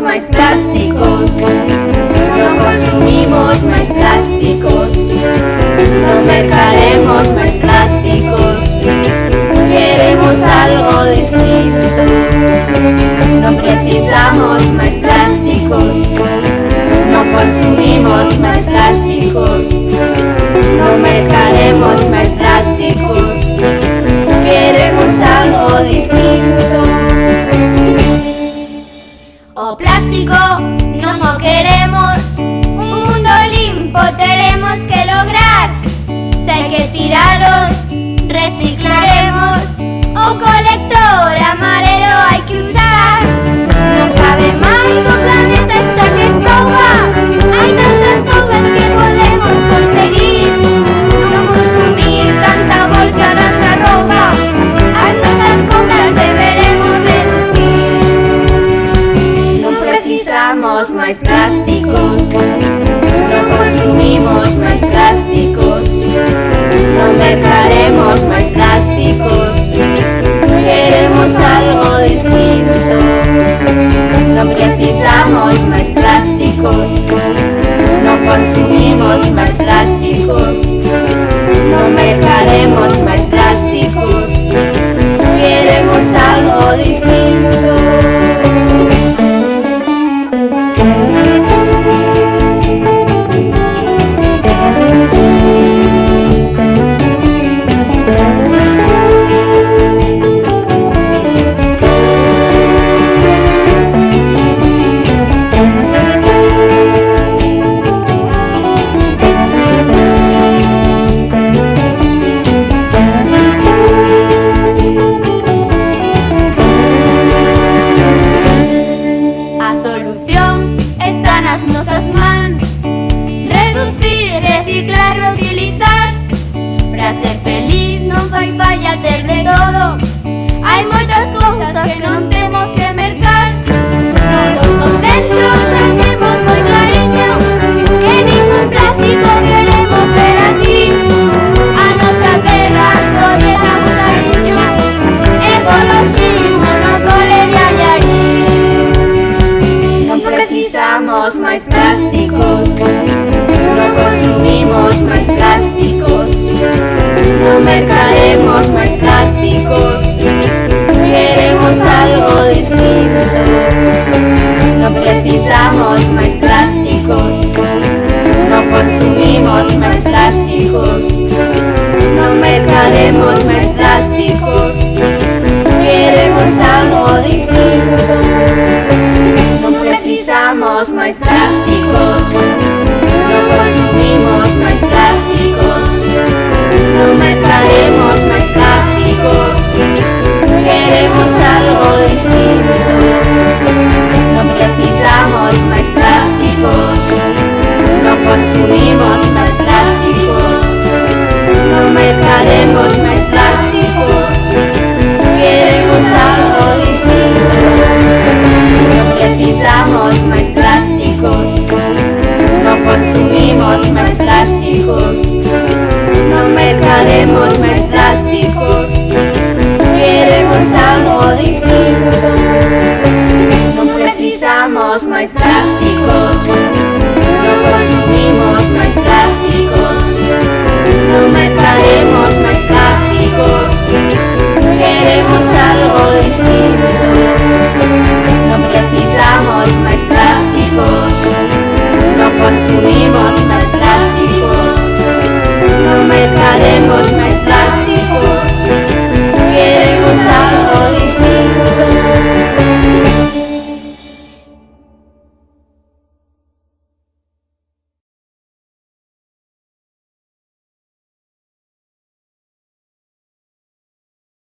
Más plásticos, no consumimos más plásticos, no mercaremos más plásticos, queremos algo distinto, no precisamos más plásticos, no consumimos más plásticos, no mercaremos más plásticos, queremos algo distinto. Oh plástico, no queremos un mundo limpio, tenemos que lograr. Si hay que tiraros, reciclaremos. O colector amarelo hay que usar. No cabe más, su planeta está que estopa. Hay tantas cosas que podemos conseguir. No consumir tanta bolsa, tanta ropa. A nuestras compras deberemos reducir. Precisamos más plásticos, no consumimos más plásticos, no mercaremos más plásticos, queremos algo distinto, no precisamos más plásticos, no consumimos más plásticos, no mercaremos más plásticos, queremos algo distinto. Reciclar, reutilizar. Para ser feliz non fai falla ter de todo. Hai moitas cousas que non temos que mercar. Por dentro xa temos moi clariño que ningún plástico queremos ver aquí. A nosa terra só lle damos cariño. Ecoloxismo no cole de Allarín. Non precisamos máis plásticos, no consumimos más plásticos, no mercaremos más plásticos, queremos algo distinto, no precisamos más plásticos, no consumimos más plásticos, no mercaremos más plásticos,